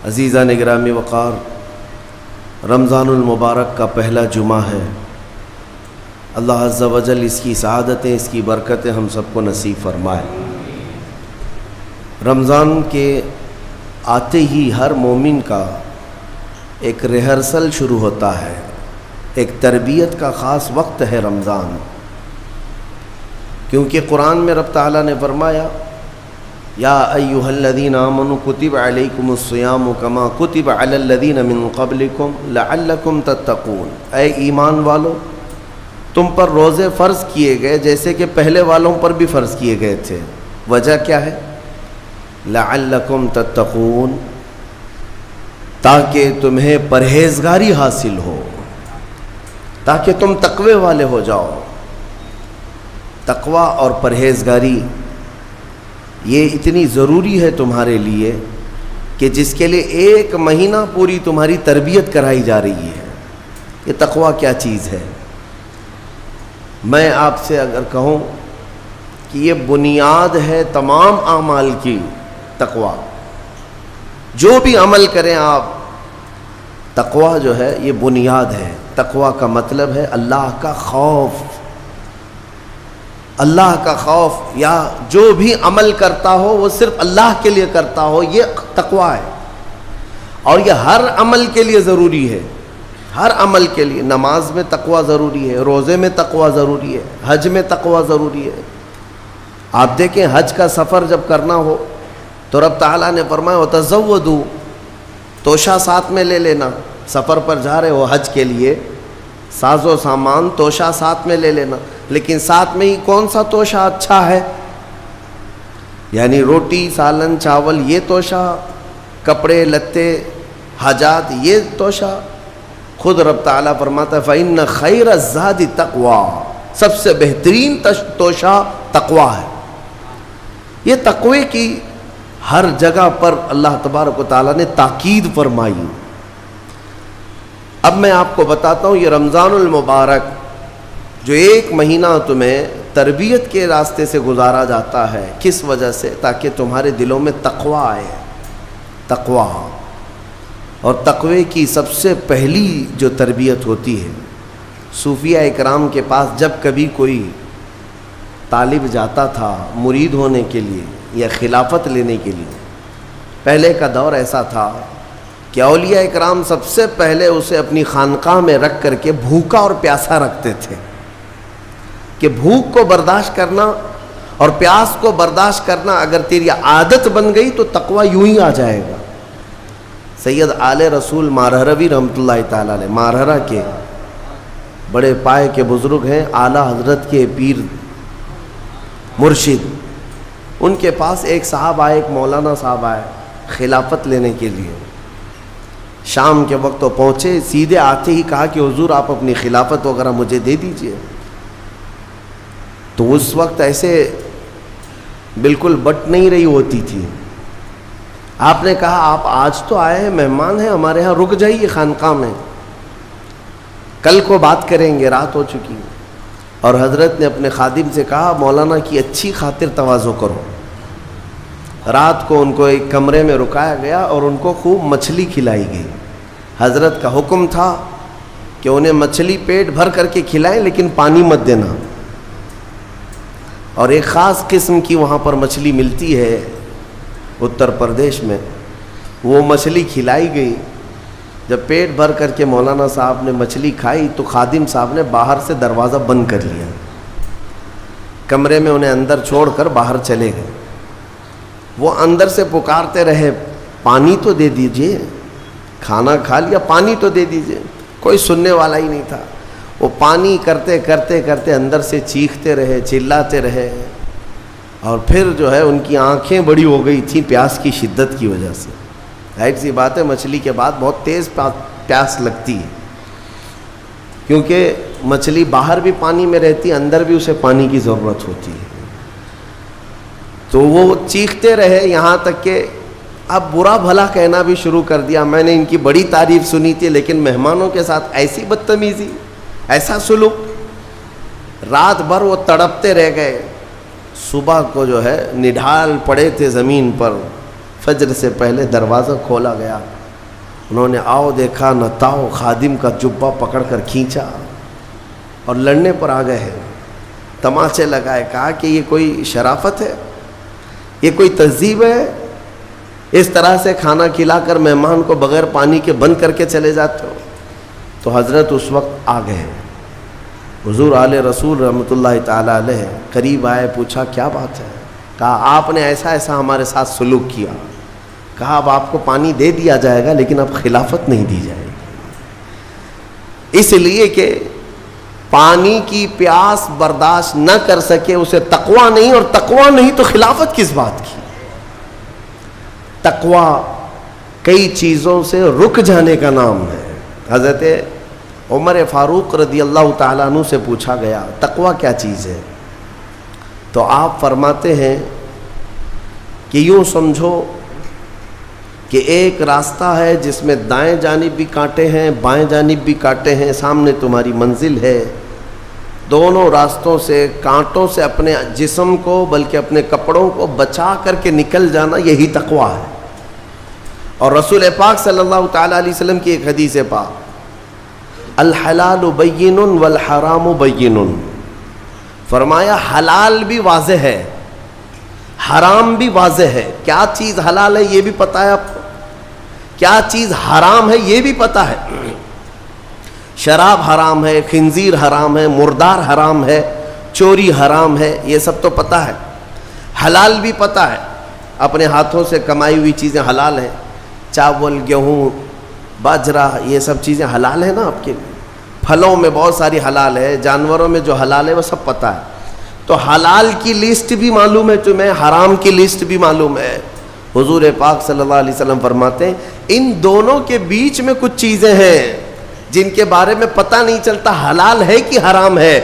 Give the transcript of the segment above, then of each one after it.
عزیزان گرامی وقار، رمضان المبارک کا پہلا جمعہ ہے۔ اللہ عز و جل اس کی سعادتیں، اس کی برکتیں ہم سب کو نصیب فرمائے۔ رمضان کے آتے ہی ہر مومن کا ایک ریہرسل شروع ہوتا ہے، ایک تربیت کا خاص وقت ہے رمضان، کیونکہ قرآن میں رب تعالیٰ نے فرمایا یا ایھا الذین آمنوا کتب علیکم الصیام کما کتب علی الذین من قبلکم لعلکم تتقون، اے ایمان والو تم پر روزے فرض کیے گئے جیسے کہ پہلے والوں پر بھی فرض کیے گئے تھے۔ وجہ کیا ہے؟ لعلکم تتقون، تاکہ تمہیں پرہیزگاری حاصل ہو، تاکہ تم تقوی والے ہو جاؤ۔ تقوی اور پرہیزگاری یہ اتنی ضروری ہے تمہارے لیے کہ جس کے لیے 1 مہینہ پوری تمہاری تربیت کرائی جا رہی ہے۔ یہ تقوی کیا چیز ہے؟ میں آپ سے اگر کہوں کہ یہ بنیاد ہے تمام اعمال کی، تقوی جو بھی عمل کریں آپ، تقوی جو ہے یہ بنیاد ہے۔ تقوی کا مطلب ہے اللہ کا خوف، اللہ کا خوف، یا جو بھی عمل کرتا ہو وہ صرف اللہ کے لیے کرتا ہو، یہ تقوی ہے۔ اور یہ ہر عمل کے لیے ضروری ہے، ہر عمل کے لیے۔ نماز میں تقوی ضروری ہے، روزے میں تقوی ضروری ہے، حج میں تقوی ضروری ہے۔ آپ دیکھیں حج کا سفر جب کرنا ہو تو رب تعالیٰ نے فرمایا وَتَزَوَّدُوا، توشہ ساتھ میں لے لینا۔ سفر پر جا رہے ہو حج کے لیے، ساز و سامان توشہ ساتھ میں لے لینا، لیکن ساتھ میں ہی کون سا توشہ اچھا ہے؟ یعنی روٹی، سالن، چاول یہ توشہ، کپڑے لتے، حاجات یہ توشہ؟ خود رب تعالیٰ فرماتا ہے فَإِنَّ خَيْرَ الزَّادِ تَقْوَىٰ، سب سے بہترین توشہ تقوی ہے۔ یہ تقوی کی ہر جگہ پر اللہ تبارک و تعالیٰ نے تاکید فرمائی۔ اب میں آپ کو بتاتا ہوں یہ رمضان المبارک جو 1 مہینہ تمہیں تربیت کے راستے سے گزارا جاتا ہے، کس وجہ سے؟ تاکہ تمہارے دلوں میں تقوی آئے، تقوی۔ اور تقوی کی سب سے پہلی جو تربیت ہوتی ہے، صوفیاء اکرام کے پاس جب کبھی کوئی طالب جاتا تھا مرید ہونے کے لیے یا خلافت لینے کے لیے، پہلے کا دور ایسا تھا کہ اولیاء اکرام سب سے پہلے اسے اپنی خانقاہ میں رکھ کر کے بھوکا اور پیاسا رکھتے تھے، کہ بھوک کو برداشت کرنا اور پیاس کو برداشت کرنا اگر تیری عادت بن گئی تو تقوی یوں ہی آ جائے گا۔ سید آل رسول مارہروی رحمۃ اللہ تعالیٰ علیہ، مارہرہ کے بڑے پائے کے بزرگ ہیں، اعلیٰ حضرت کے پیر مرشد، ان کے پاس ایک صاحب آئے، ایک مولانا صاحب آئے خلافت لینے کے لیے۔ شام کے وقت وہ پہنچے، سیدھے آتے ہی کہا کہ حضور آپ اپنی خلافت وغیرہ مجھے دے دیجئے۔ تو اس وقت ایسے بالکل بٹ نہیں رہی ہوتی تھی۔ آپ نے کہا آپ آج تو آئے ہیں، مہمان ہیں ہمارے ہاں، رک جائیے خانقاہ میں، کل کو بات کریں گے، رات ہو چکی۔ اور حضرت نے اپنے خادم سے کہا مولانا کی اچھی خاطر تواضع کرو۔ رات کو ان کو ایک کمرے میں رکایا گیا اور ان کو خوب مچھلی کھلائی گئی۔ حضرت کا حکم تھا کہ انہیں مچھلی پیٹ بھر کر کے کھلائیں لیکن پانی مت دینا۔ اور ایک خاص قسم کی وہاں پر مچھلی ملتی ہے اتر پردیش میں، وہ مچھلی کھلائی گئی۔ جب پیٹ بھر کر کے مولانا صاحب نے مچھلی کھائی تو خادم صاحب نے باہر سے دروازہ بند کر لیا، کمرے میں انہیں اندر چھوڑ کر باہر چلے گئے۔ وہ اندر سے پکارتے رہے پانی تو دے دیجئے، کھانا کھا لیا پانی تو دے دیجئے، کوئی سننے والا ہی نہیں تھا۔ وہ پانی کرتے کرتے کرتے اندر سے چیختے رہے، چلاتے رہے، اور پھر جو ہے ان کی آنکھیں بڑی ہو گئی تھیں پیاس کی شدت کی وجہ سے۔ ظاہر سی بات ہے مچھلی کے بعد بہت تیز پیاس لگتی ہے، کیونکہ مچھلی باہر بھی پانی میں رہتی ہے، اندر بھی اسے پانی کی ضرورت ہوتی ہے۔ تو وہ چیختے رہے یہاں تک کہ اب برا بھلا کہنا بھی شروع کر دیا، میں نے ان کی بڑی تعریف سنی تھی لیکن مہمانوں کے ساتھ ایسی بدتمیزی، ایسا سلوک۔ رات بھر وہ تڑپتے رہ گئے، صبح کو جو ہے نڈھال پڑے تھے زمین پر، فجر سے پہلے دروازہ کھولا گیا، انہوں نے آؤ دیکھا نہ تاؤ، خادم کا جبہ پکڑ کر کھینچا اور لڑنے پر آ گئے ہیں، تماچے لگائے، کہا کہ یہ کوئی شرافت ہے، یہ کوئی تہذیب ہے، اس طرح سے کھانا کھلا کر مہمان کو بغیر پانی کے بند کر کے چلے جاتے ہو؟ تو حضرت اس وقت آ گئے، حضور آل رسول رحمۃ اللہ تعالیٰ علیہ قریب آئے، پوچھا کیا بات ہے؟ کہا آپ نے ایسا ایسا ہمارے ساتھ سلوک کیا، کہا اب آپ کو پانی دے دیا جائے گا لیکن اب خلافت نہیں دی جائے گی، اس لیے کہ پانی کی پیاس برداشت نہ کر سکے اسے تقویٰ نہیں، اور تقویٰ نہیں تو خلافت کس بات کی؟ تقویٰ کئی چیزوں سے رک جانے کا نام ہے۔ حضرت عمر فاروق رضی اللہ تعالیٰ عنہ سے پوچھا گیا تقویٰ کیا چیز ہے؟ تو آپ فرماتے ہیں کہ یوں سمجھو کہ ایک راستہ ہے جس میں دائیں جانب بھی کانٹے ہیں، بائیں جانب بھی کانٹے ہیں، سامنے تمہاری منزل ہے، دونوں راستوں سے کانٹوں سے اپنے جسم کو بلکہ اپنے کپڑوں کو بچا کر کے نکل جانا، یہی تقویٰ ہے۔ اور رسول پاک صلی اللہ تعالیٰ علیہ وسلم کی ایک حدیث پاک، الحلال بین والحرام بین، فرمایا حلال بھی واضح ہے، حرام بھی واضح ہے۔ کیا چیز حلال ہے یہ بھی پتہ ہے آپ کو، کیا چیز حرام ہے یہ بھی پتہ ہے۔ شراب حرام ہے، خنزیر حرام ہے، مردار حرام ہے، چوری حرام ہے، یہ سب تو پتہ ہے۔ حلال بھی پتہ ہے، اپنے ہاتھوں سے کمائی ہوئی چیزیں حلال ہیں، چاول، گیہوں، باجرہ، یہ سب چیزیں حلال ہیں نا آپ کے لیے۔ پھلوں میں بہت ساری حلال ہے، جانوروں میں جو حلال ہے وہ سب پتہ ہے۔ تو حلال کی لسٹ بھی معلوم ہے تمہیں، حرام کی لسٹ بھی معلوم ہے۔ حضور پاک صلی اللہ علیہ وسلم فرماتے ہیں ان دونوں کے بیچ میں کچھ چیزیں ہیں جن کے بارے میں پتہ نہیں چلتا حلال ہے کہ حرام ہے،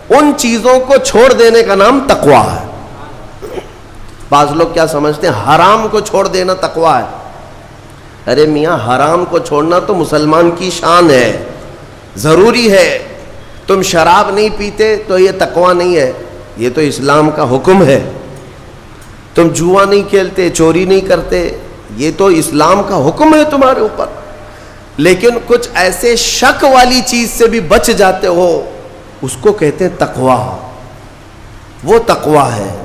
ان چیزوں کو چھوڑ دینے کا نام تقویٰ ہے۔ بعض لوگ کیا سمجھتے ہیں حرام کو چھوڑ دینا تقویٰ ہے۔ ارے میاں، حرام کو چھوڑنا تو مسلمان کی شان ہے، ضروری ہے۔ تم شراب نہیں پیتے تو یہ تقویٰ نہیں ہے، یہ تو اسلام کا حکم ہے۔ تم جوا نہیں کھیلتے، چوری نہیں کرتے، یہ تو اسلام کا حکم ہے تمہارے اوپر۔ لیکن کچھ ایسے شک والی چیز سے بھی بچ جاتے ہو، اس کو کہتے ہیں تقویٰ، وہ تقویٰ ہے۔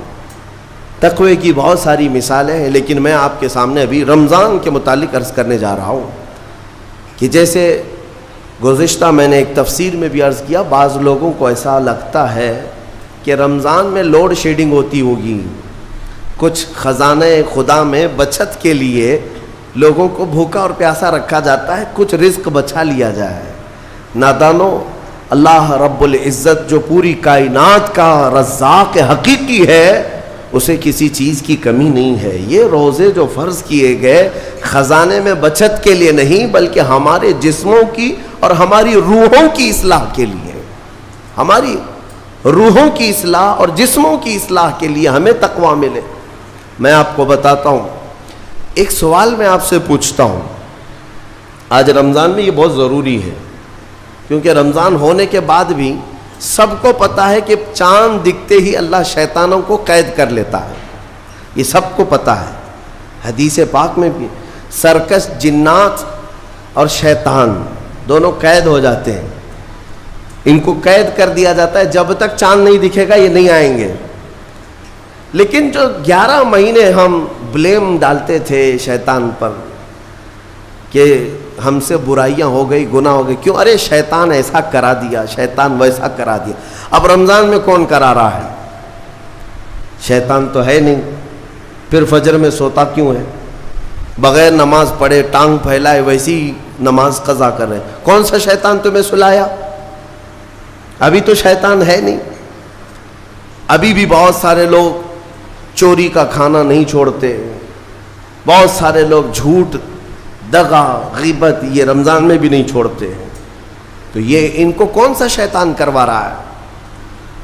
تقوی کی بہت ساری مثالیں ہیں، لیکن میں آپ کے سامنے ابھی رمضان کے متعلق عرض کرنے جا رہا ہوں کہ جیسے گزشتہ میں نے ایک تفسیر میں بھی عرض کیا، بعض لوگوں کو ایسا لگتا ہے کہ رمضان میں لوڈ شیڈنگ ہوتی ہوگی، کچھ خزانہ خدا میں بچت کے لیے لوگوں کو بھوکا اور پیاسا رکھا جاتا ہے، کچھ رزق بچا لیا جائے۔ نادانو، اللہ رب العزت جو پوری کائنات کا رزاق حقیقی ہے، اسے کسی چیز کی کمی نہیں ہے۔ یہ روزے جو فرض کیے گئے خزانے میں بچت کے لیے نہیں، بلکہ ہمارے جسموں کی اور ہماری روحوں کی اصلاح کے لیے، ہماری روحوں کی اصلاح اور جسموں کی اصلاح کے لیے ہمیں تقویٰ ملے۔ میں آپ کو بتاتا ہوں، ایک سوال میں آپ سے پوچھتا ہوں، آج رمضان میں یہ بہت ضروری ہے، کیونکہ رمضان ہونے کے بعد بھی سب کو پتہ ہے کہ چاند دکھتے ہی اللہ شیطانوں کو قید کر لیتا ہے، یہ سب کو پتہ ہے۔ حدیث پاک میں بھی سرکش جنات اور شیطان دونوں قید ہو جاتے ہیں، ان کو قید کر دیا جاتا ہے، جب تک چاند نہیں دکھے گا یہ نہیں آئیں گے۔ لیکن جو 11 مہینے ہم بلیم ڈالتے تھے شیطان پر کہ ہم سے برائیاں ہو گئی، گناہ ہو گئی، کیوں؟ ارے شیطان ایسا کرا دیا، شیطان ویسا کرا دیا۔ اب رمضان میں کون کرا رہا ہے؟ شیطان تو ہے نہیں، پھر فجر میں سوتا کیوں ہے؟ بغیر نماز پڑھے ٹانگ پھیلائے ویسی نماز قضا کر رہے۔ کون سا شیطان تمہیں سلایا؟ ابھی تو شیطان ہے نہیں۔ ابھی بھی بہت سارے لوگ چوری کا کھانا نہیں چھوڑتے، بہت سارے لوگ جھوٹ، دغا، غیبت یہ رمضان میں بھی نہیں چھوڑتے۔ تو یہ ان کو کون سا شیطان کروا رہا ہے؟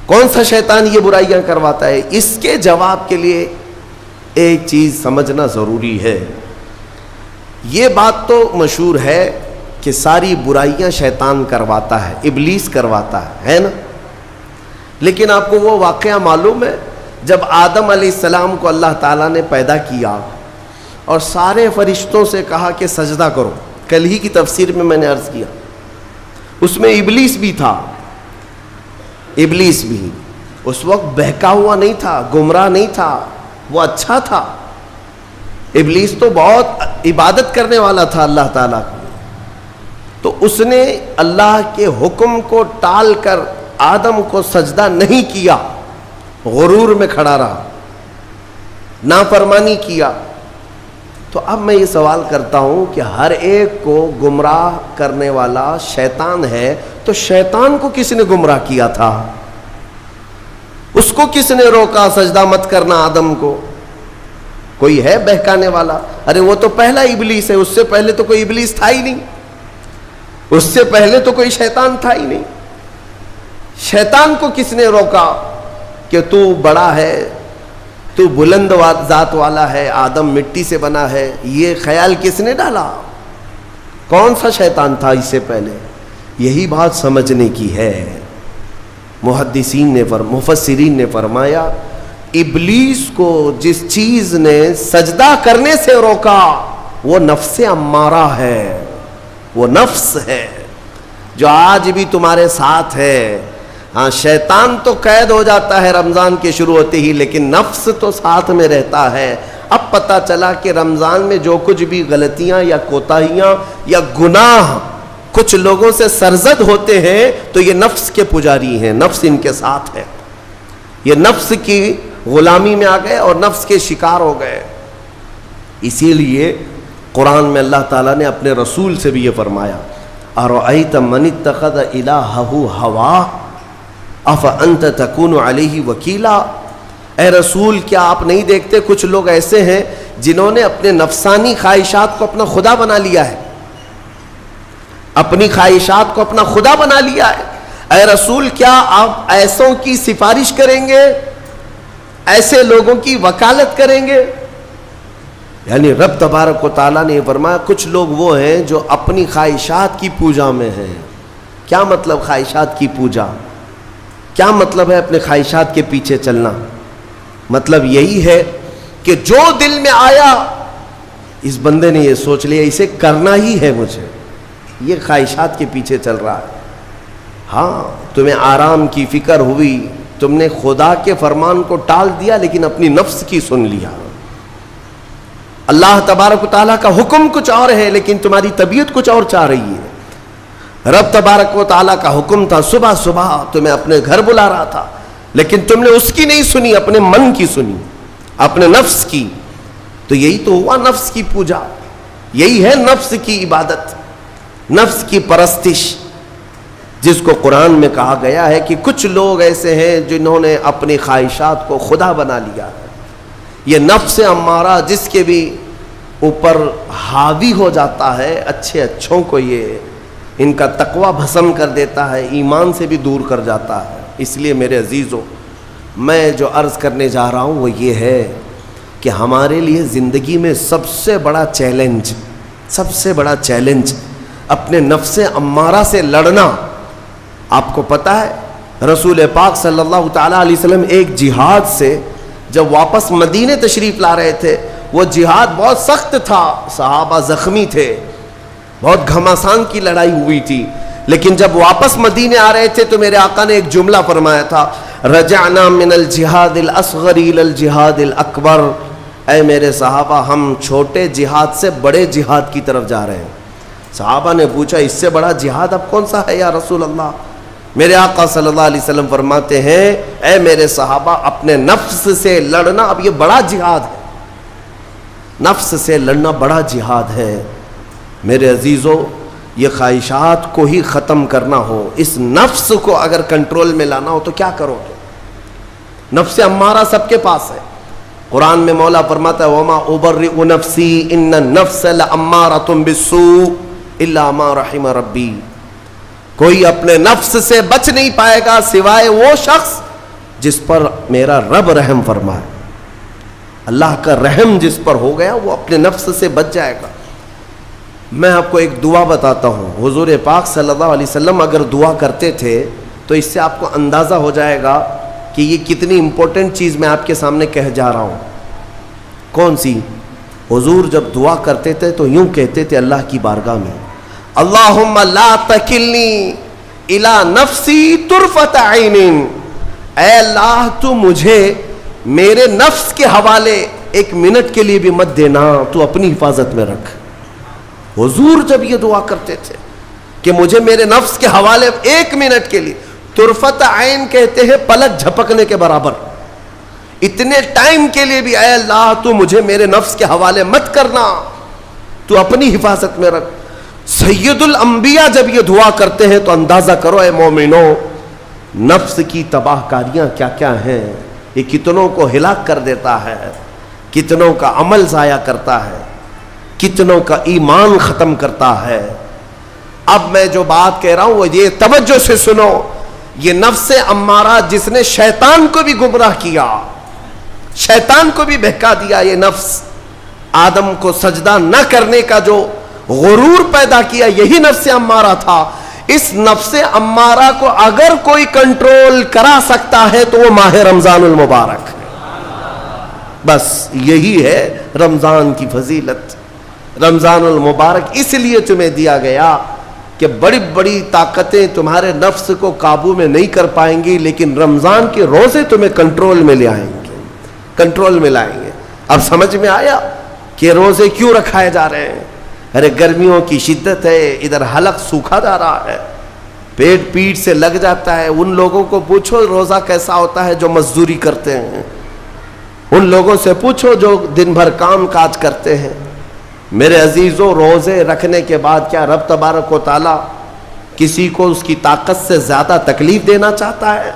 کون سا شیطان یہ برائیاں کرواتا ہے؟ اس کے جواب کے لیے ایک چیز سمجھنا ضروری ہے۔ یہ بات تو مشہور ہے کہ ساری برائیاں شیطان کرواتا ہے، ابلیس کرواتا ہے نا؟ لیکن آپ کو وہ واقعہ معلوم ہے جب آدم علیہ السلام کو اللہ تعالیٰ نے پیدا کیا اور سارے فرشتوں سے کہا کہ سجدہ کرو. کل ہی کی تفسیر میں نے عرض کیا, اس میں ابلیس بھی تھا. ابلیس بھی اس وقت بہکا ہوا نہیں تھا, گمراہ نہیں تھا, وہ اچھا تھا. ابلیس تو بہت عبادت کرنے والا تھا اللہ تعالیٰ کی. تو اس نے اللہ کے حکم کو ٹال کر آدم کو سجدہ نہیں کیا, غرور میں کھڑا رہا, نافرمانی کیا. تو اب میں یہ سوال کرتا ہوں کہ ہر ایک کو گمراہ کرنے والا شیطان ہے, تو شیطان کو کس نے گمراہ کیا تھا؟ اس کو کس نے روکا سجدہ مت کرنا آدم کو؟ کوئی ہے بہکانے والا؟ ارے وہ تو پہلا ابلیس ہے, اس سے پہلے تو کوئی ابلیس تھا ہی نہیں, اس سے پہلے تو کوئی شیطان تھا ہی نہیں. شیطان کو کس نے روکا کہ تو بڑا ہے, تو بلند ذات والا ہے, آدم مٹی سے بنا ہے؟ یہ خیال کس نے ڈالا؟ کون سا شیطان تھا اس سے پہلے؟ یہی بات سمجھنے کی ہے. محدثین نے مفسرین نے فرمایا ابلیس کو جس چیز نے سجدہ کرنے سے روکا وہ نفس امارہ ہے, وہ نفس ہے جو آج بھی تمہارے ساتھ ہے. ہاں شیطان تو قید ہو جاتا ہے رمضان کے شروع ہوتے ہی, لیکن نفس تو ساتھ میں رہتا ہے. اب پتہ چلا کہ رمضان میں جو کچھ بھی غلطیاں یا کوتاہیاں یا گناہ کچھ لوگوں سے سرزد ہوتے ہیں تو یہ نفس کے پجاری ہیں, نفس ان کے ساتھ ہے. یہ نفس کی غلامی میں آ گئے اور نفس کے شکار ہو گئے. اسی لیے قرآن میں اللہ تعالیٰ نے اپنے رسول سے بھی یہ فرمایا اَرَأَيْتَ مَنِ اتَّخَذَ إِلَٰهَهُ هَوَاهُ أَفَأَنْتَ تَكُونُ عَلَيْهِ وَكِيلًا. اے رسول کیا آپ نہیں دیکھتے کچھ لوگ ایسے ہیں جنہوں نے اپنے نفسانی خواہشات کو اپنا خدا بنا لیا ہے, اپنی خواہشات کو اپنا خدا بنا لیا ہے. اے رسول کیا آپ ایسوں کی سفارش کریں گے, ایسے لوگوں کی وکالت کریں گے؟ یعنی رب تبارک و تعالیٰ نے یہ فرمایا کچھ لوگ وہ ہیں جو اپنی خواہشات کی پوجا میں ہیں. کیا مطلب خواہشات کی پوجا؟ کیا مطلب ہے اپنے خواہشات کے پیچھے چلنا؟ مطلب یہی ہے کہ جو دل میں آیا اس بندے نے یہ سوچ لیا اسے کرنا ہی ہے مجھے, یہ خواہشات کے پیچھے چل رہا ہے. ہاں تمہیں آرام کی فکر ہوئی, تم نے خدا کے فرمان کو ٹال دیا لیکن اپنی نفس کی سن لیا. اللہ تبارک و تعالیٰ کا حکم کچھ اور ہے لیکن تمہاری طبیعت کچھ اور چاہ رہی ہے. رب تبارک و تعالیٰ کا حکم تھا صبح صبح تمہیں اپنے گھر بلا رہا تھا, لیکن تم نے اس کی نہیں سنی, اپنے من کی سنی, اپنے نفس کی. تو یہی تو ہوا نفس کی پوجا, یہی ہے نفس کی عبادت, نفس کی پرستش, جس کو قرآن میں کہا گیا ہے کہ کچھ لوگ ایسے ہیں جنہوں نے اپنی خواہشات کو خدا بنا لیا ہے. یہ نفس امارہ جس کے بھی اوپر حاوی ہو جاتا ہے, اچھے اچھوں کو یہ ان کا تقوی بھسم کر دیتا ہے, ایمان سے بھی دور کر جاتا ہے. اس لیے میرے عزیزو میں جو عرض کرنے جا رہا ہوں وہ یہ ہے کہ ہمارے لیے زندگی میں سب سے بڑا چیلنج اپنے نفس امارہ سے لڑنا. آپ کو پتہ ہے رسول پاک صلی اللہ تعالیٰ علیہ وسلم ایک جہاد سے جب واپس مدینے تشریف لا رہے تھے, وہ جہاد بہت سخت تھا, صحابہ زخمی تھے, بہت گھماسان کی لڑائی ہوئی تھی, لیکن جب واپس مدینے آ رہے تھے تو میرے آقا نے ایک جملہ فرمایا تھا رجعنا من الجہاد الاصغر الى الجہاد الاکبر. اے میرے صحابہ ہم چھوٹے جہاد سے بڑے جہاد کی طرف جا رہے ہیں. صحابہ نے پوچھا اس سے بڑا جہاد اب کون سا ہے یا رسول اللہ؟ میرے آقا صلی اللہ علیہ وسلم فرماتے ہیں اے میرے صحابہ اپنے نفس سے لڑنا اب یہ بڑا جہاد ہے, نفس سے لڑنا بڑا جہاد ہے. میرے عزیزو یہ خواہشات کو ہی ختم کرنا ہو, اس نفس کو اگر کنٹرول میں لانا ہو تو کیا کرو گے؟ نفس امارہ سب کے پاس ہے. قرآن میں مولا فرماتا ہے وما ابرئ نفسی ان النفس لامارۃ بالسوء الا ما رحم ربی. کوئی اپنے نفس سے بچ نہیں پائے گا سوائے وہ شخص جس پر میرا رب رحم فرمائے. اللہ کا رحم جس پر ہو گیا وہ اپنے نفس سے بچ جائے گا. میں آپ کو ایک دعا بتاتا ہوں, حضور پاک صلی اللہ علیہ وسلم اگر دعا کرتے تھے تو اس سے آپ کو اندازہ ہو جائے گا کہ یہ کتنی امپورٹنٹ چیز میں آپ کے سامنے کہہ جا رہا ہوں. کون سی؟ حضور جب دعا کرتے تھے تو یوں کہتے تھے اللہ کی بارگاہ میں، اللہم لا تکلنی الی نفسی طرفۃ عین، اے اللہ تو مجھے میرے نفس کے حوالے ایک منٹ کے لیے بھی مت دینا، تو اپنی حفاظت میں رکھ۔ حضور جب یہ دعا کرتے تھے کہ مجھے میرے نفس کے حوالے ایک منٹ کے لیے، طرفۃ عین کہتے ہیں پلک جھپکنے کے برابر، اتنے ٹائم کے لیے بھی اے اللہ تو مجھے میرے نفس کے حوالے مت کرنا، تو اپنی حفاظت میں رکھ۔ سید الانبیاء جب یہ دعا کرتے ہیں تو اندازہ کرو اے مومنو، نفس کی تباہ کاریاں کیا کیا ہیں، یہ کتنوں کو ہلاک کر دیتا ہے، کتنوں کا عمل ضائع کرتا ہے، کتنوں کا ایمان ختم کرتا ہے۔ اب میں جو بات کہہ رہا ہوں وہ یہ توجہ سے سنو، یہ نفس امارہ جس نے شیطان کو بھی گمراہ کیا، شیطان کو بھی بہکا دیا، یہ نفس آدم کو سجدہ نہ کرنے کا جو غرور پیدا کیا، یہی نفس امارہ تھا۔ اس نفس امارہ کو اگر کوئی کنٹرول کرا سکتا ہے تو وہ ماہ رمضان المبارک، بس یہی ہے رمضان کی فضیلت۔ رمضان المبارک اس لیے تمہیں دیا گیا کہ بڑی بڑی طاقتیں تمہارے نفس کو قابو میں نہیں کر پائیں گی، لیکن رمضان کے روزے تمہیں کنٹرول میں لے آئیں گے، کنٹرول میں لائیں گے۔ اب سمجھ میں آیا کہ روزے کیوں رکھائے جا رہے ہیں؟ ارے گرمیوں کی شدت ہے، ادھر حلق سوکھا جا رہا ہے، پیٹ پیٹ سے لگ جاتا ہے۔ ان لوگوں کو پوچھو روزہ کیسا ہوتا ہے جو مزدوری کرتے ہیں، ان لوگوں سے پوچھو جو دن بھر کام کاج کرتے ہیں۔ میرے عزیزوں، روزے رکھنے کے بعد کیا رب تبارک و تعالیٰ کسی کو اس کی طاقت سے زیادہ تکلیف دینا چاہتا ہے؟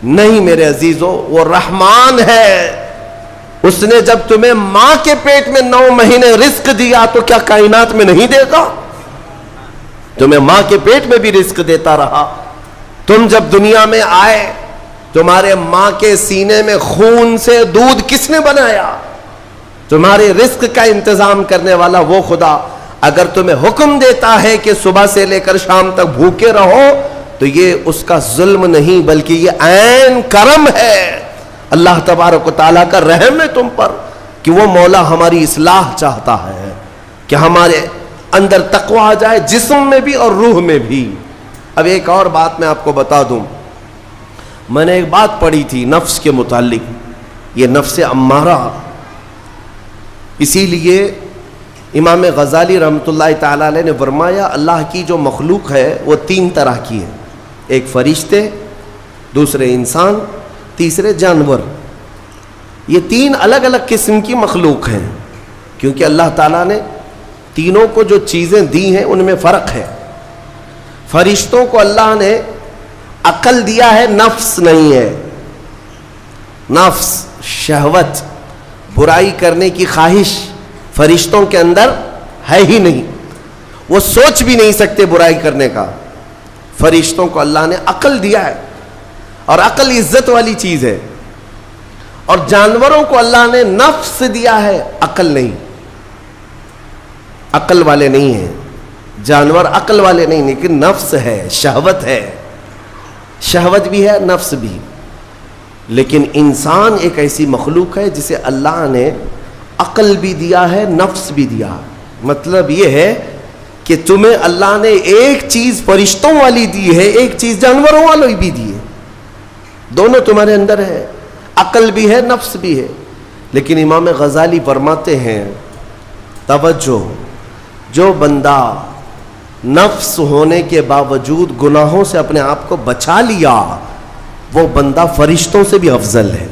نہیں میرے عزیزوں، وہ رحمان ہے۔ اس نے جب تمہیں ماں کے پیٹ میں 9 مہینے رزق دیا تو کیا کائنات میں نہیں دے گا؟ تمہیں ماں کے پیٹ میں بھی رزق دیتا رہا۔ تم جب دنیا میں آئے، تمہارے ماں کے سینے میں خون سے دودھ کس نے بنایا؟ تمہارے رزق کا انتظام کرنے والا وہ خدا۔ اگر تمہیں حکم دیتا ہے کہ صبح سے لے کر شام تک بھوکے رہو تو یہ اس کا ظلم نہیں بلکہ یہ عین کرم ہے، اللہ تبارک و تعالیٰ کا رحم ہے تم پر کہ وہ مولا ہماری اصلاح چاہتا ہے کہ ہمارے اندر تقوی آ جائے، جسم میں بھی اور روح میں بھی۔ اب ایک اور بات میں آپ کو بتا دوں، میں نے ایک بات پڑھی تھی نفس کے متعلق، یہ نفس امارہ، اسی لیے امام غزالی رحمۃ اللہ تعالیٰ علیہ نے فرمایا اللہ کی جو مخلوق ہے وہ 3 طرح کی ہے، ایک فرشتے، دوسرے انسان، تیسرے جانور۔ یہ 3 الگ الگ قسم کی مخلوق ہیں، کیونکہ اللہ تعالیٰ نے تینوں کو جو چیزیں دی ہیں ان میں فرق ہے۔ فرشتوں کو اللہ نے عقل دیا ہے، نفس نہیں ہے۔ نفس، شہوت، برائی کرنے کی خواہش فرشتوں کے اندر ہے ہی نہیں، وہ سوچ بھی نہیں سکتے برائی کرنے کا۔ فرشتوں کو اللہ نے عقل دیا ہے، اور عقل عزت والی چیز ہے۔ اور جانوروں کو اللہ نے نفس دیا ہے، عقل نہیں، عقل والے نہیں ہیں جانور، عقل والے نہیں، لیکن نفس ہے، شہوت ہے، شہوت بھی ہے، نفس بھی۔ لیکن انسان ایک ایسی مخلوق ہے جسے اللہ نے عقل بھی دیا ہے، نفس بھی دیا۔ مطلب یہ ہے کہ تمہیں اللہ نے ایک چیز فرشتوں والی دی ہے، ایک چیز جانوروں والی بھی دی ہے، دونوں تمہارے اندر ہے، عقل بھی ہے، نفس بھی ہے۔ لیکن امام غزالی فرماتے ہیں توجہ، جو بندہ نفس ہونے کے باوجود گناہوں سے اپنے آپ کو بچا لیا وہ بندہ فرشتوں سے بھی افضل ہے۔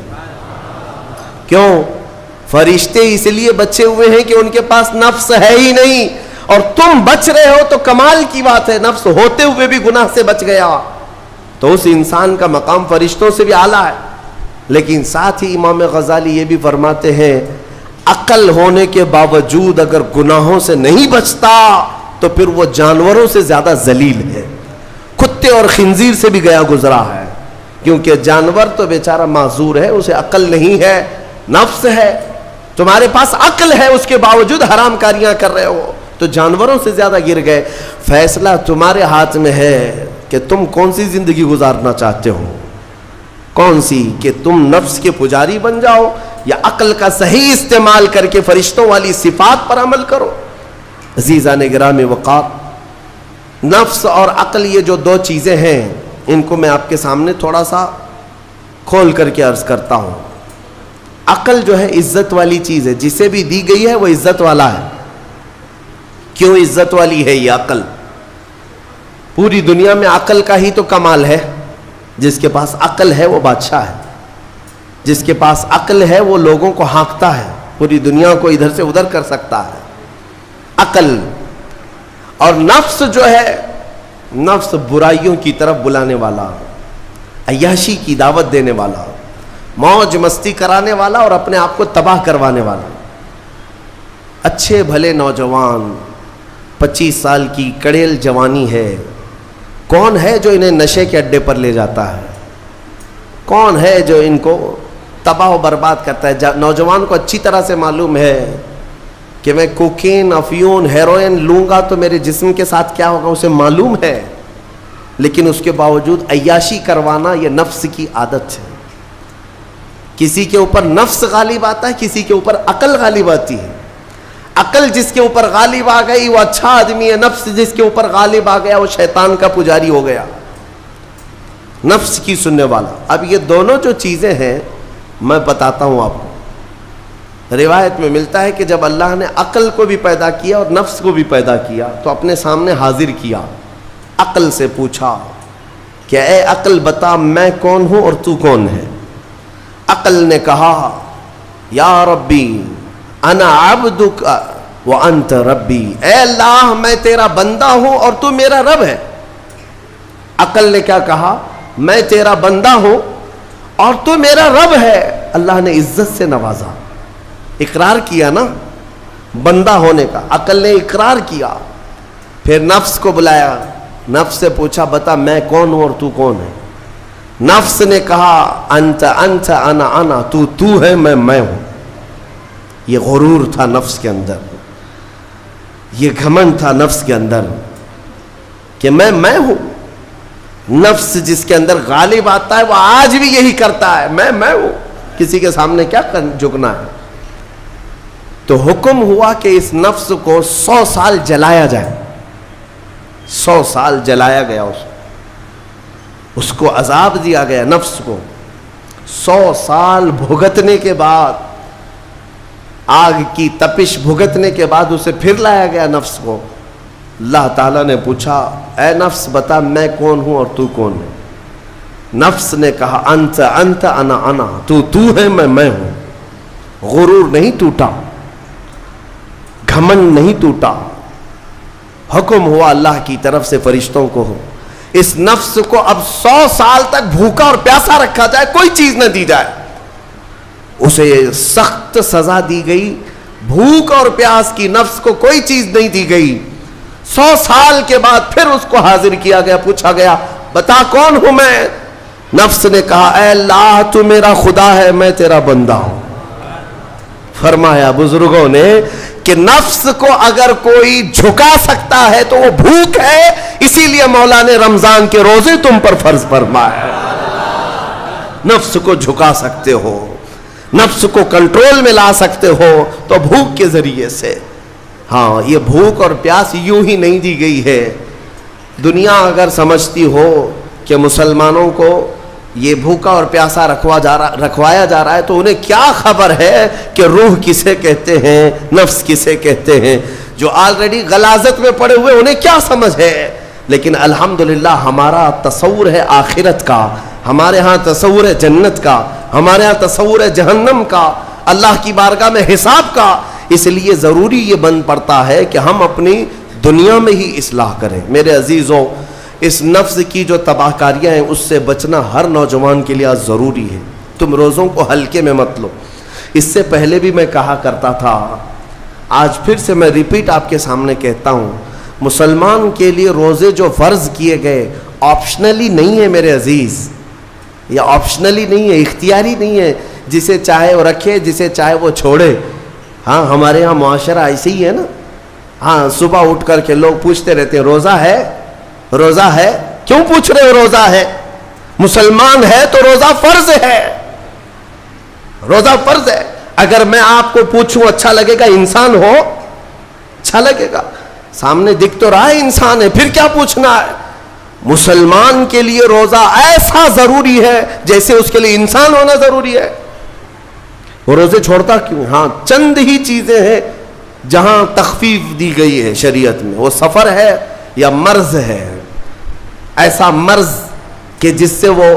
کیوں؟ فرشتے اس لیے بچے ہوئے ہیں کہ ان کے پاس نفس ہے ہی نہیں، اور تم بچ رہے ہو تو کمال کی بات ہے، نفس ہوتے ہوئے بھی گناہ سے بچ گیا تو اس انسان کا مقام فرشتوں سے بھی اعلیٰ ہے۔ لیکن ساتھ ہی امام غزالی یہ بھی فرماتے ہیں عقل ہونے کے باوجود اگر گناہوں سے نہیں بچتا تو پھر وہ جانوروں سے زیادہ ذلیل ہے، کتے اور خنزیر سے بھی گیا گزرا ہے، کیونکہ جانور تو بیچارہ معذور ہے، اسے عقل نہیں ہے، نفس ہے۔ تمہارے پاس عقل ہے اس کے باوجود حرام کاریاں کر رہے ہو تو جانوروں سے زیادہ گر گئے۔ فیصلہ تمہارے ہاتھ میں ہے کہ تم کون سی زندگی گزارنا چاہتے ہو، کون سی، کہ تم نفس کے پجاری بن جاؤ یا عقل کا صحیح استعمال کر کے فرشتوں والی صفات پر عمل کرو. عزیزان گرامی وقار، نفس اور عقل یہ جو دو چیزیں ہیں ان کو میں آپ کے سامنے تھوڑا سا کھول کر کے عرض کرتا ہوں. عقل جو ہے عزت والی چیز ہے، جسے بھی دی گئی ہے وہ عزت والا ہے. کیوں عزت والی ہے یہ عقل؟ پوری دنیا میں عقل کا ہی تو کمال ہے. جس کے پاس عقل ہے وہ بادشاہ ہے، جس کے پاس عقل ہے وہ لوگوں کو ہانکتا ہے، پوری دنیا کو ادھر سے ادھر کر سکتا ہے. عقل اور نفس جو ہے، نفس برائیوں کی طرف بلانے والا، عیاشی کی دعوت دینے والا، موج مستی کرانے والا اور اپنے آپ کو تباہ کروانے والا. اچھے بھلے نوجوان 25 سال کی کڑیل جوانی ہے، کون ہے جو انہیں نشے کے اڈے پر لے جاتا ہے؟ کون ہے جو ان کو تباہ و برباد کرتا ہے؟ نوجوان کو اچھی طرح سے معلوم ہے کہ میں کوکین، افیون، ہیروئن لوں گا تو میرے جسم کے ساتھ کیا ہوگا، اسے معلوم ہے. لیکن اس کے باوجود عیاشی کروانا یہ نفس کی عادت ہے. کسی کے اوپر نفس غالب آتا ہے، کسی کے اوپر عقل غالب آتی ہے. عقل جس کے اوپر غالب آ گئی وہ اچھا آدمی ہے، نفس جس کے اوپر غالب آ گیا وہ شیطان کا پجاری ہو گیا، نفس کی سننے والا. اب یہ دونوں جو چیزیں ہیں میں بتاتا ہوں آپ کو. روایت میں ملتا ہے کہ جب اللہ نے عقل کو بھی پیدا کیا اور نفس کو بھی پیدا کیا تو اپنے سامنے حاضر کیا. عقل سے پوچھا کہ اے عقل بتا میں کون ہوں اور تو کون ہے؟ عقل نے کہا یا ربی انا عبدک وانت ربی، اے اللہ میں تیرا بندہ ہوں اور تو میرا رب ہے. عقل نے کیا کہا؟ میں تیرا بندہ ہوں اور تو میرا رب ہے. اللہ نے عزت سے نوازا، اقرار کیا نا بندہ ہونے کا. عقل نے اقرار کیا. پھر نفس کو بلایا، نفس سے پوچھا بتا میں کون ہوں اور تو کون ہے؟ نفس نے کہا انت انت انا انا، تو ہے میں ہوں. یہ غرور تھا نفس کے اندر، یہ گھمنڈ تھا نفس کے اندر کہ میں ہوں. نفس جس کے اندر غالب آتا ہے وہ آج بھی یہی کرتا ہے، میں ہوں. کسی کے سامنے کیا جھکنا ہے؟ تو حکم ہوا کہ اس نفس کو 100 سال جلایا جائے. 100 سال جلایا گیا، اس کو عذاب دیا گیا. نفس کو 100 سال بھگتنے کے بعد، آگ کی تپش بھگتنے کے بعد اسے پھر لایا گیا نفس کو. اللہ تعالیٰ نے پوچھا اے نفس بتا میں کون ہوں اور تو کون ہے؟ نفس نے کہا انت انت انا انا، تو ہے میں ہوں. غرور نہیں ٹوٹا، گھمنڈ نہیں ٹوٹا. حکم ہوا اللہ کی طرف سے فرشتوں کو، اس نفس کو اب 100 سال تک بھوکا اور پیاسا رکھا جائے، کوئی چیز نہ دی جائے. اسے سخت سزا دی گئی. بھوک اور پیاس کی نفس کو کوئی چیز نہیں دی گئی. 100 سال کے بعد پھر اس کو حاضر کیا گیا، پوچھا گیا بتا کون ہوں میں؟ نفس نے کہا اے اللہ تو میرا خدا ہے، میں تیرا بندہ ہوں. فرمایا بزرگوں نے کہ نفس کو اگر کوئی جھکا سکتا ہے تو وہ بھوک ہے. اسی لیے مولا نے رمضان کے روزے تم پر فرض فرمائے. نفس کو جھکا سکتے ہو، نفس کو کنٹرول میں لا سکتے ہو تو بھوک کے ذریعے سے. ہاں یہ بھوک اور پیاس یوں ہی نہیں دی گئی ہے. دنیا اگر سمجھتی ہو کہ مسلمانوں کو یہ بھوکا اور پیاسا رکھوایا جا رہا ہے تو انہیں کیا خبر ہے کہ روح کسے کہتے ہیں، نفس کسے کہتے ہیں. جو آلریڈی غلاظت میں پڑے ہوئے انہیں کیا سمجھ ہے. لیکن الحمدللہ ہمارا تصور ہے آخرت کا، ہمارے ہاں تصور ہے جنت کا، ہمارے ہاں تصور ہے جہنم کا، اللہ کی بارگاہ میں حساب کا. اس لیے ضروری یہ بن پڑتا ہے کہ ہم اپنی دنیا میں ہی اصلاح کریں. میرے عزیزوں اس نفس کی جو تباہ کاریاں ہیں اس سے بچنا ہر نوجوان کے لیے آج ضروری ہے. تم روزوں کو ہلکے میں مت لو. اس سے پہلے بھی میں کہا کرتا تھا، آج پھر سے میں ریپیٹ آپ کے سامنے کہتا ہوں، مسلمان کے لیے روزے جو فرض کیے گئے آپشنلی نہیں ہے میرے عزیز. یہ آپشنلی نہیں ہے، اختیاری نہیں ہے. جسے چاہے وہ رکھے، جسے چاہے وہ چھوڑے. ہاں ہمارے یہاں معاشرہ ایسے ہی ہے نا. ہاں صبح اٹھ کر کے لوگ پوچھتے رہتے ہیں روزہ ہے، روزہ ہے. کیوں پوچھ رہے ہو روزہ ہے؟ مسلمان ہے تو روزہ فرض ہے، روزہ فرض ہے. اگر میں آپ کو پوچھوں اچھا لگے گا انسان ہو؟ اچھا لگے گا؟ سامنے دکھ تو رہا ہے انسان ہے، پھر کیا پوچھنا ہے؟ مسلمان کے لیے روزہ ایسا ضروری ہے جیسے اس کے لیے انسان ہونا ضروری ہے۔ وہ روزے چھوڑتا کیوں؟ ہاں چند ہی چیزیں ہیں جہاں تخفیف دی گئی ہے شریعت میں، وہ سفر ہے یا مرض ہے، ایسا مرض کہ جس سے وہ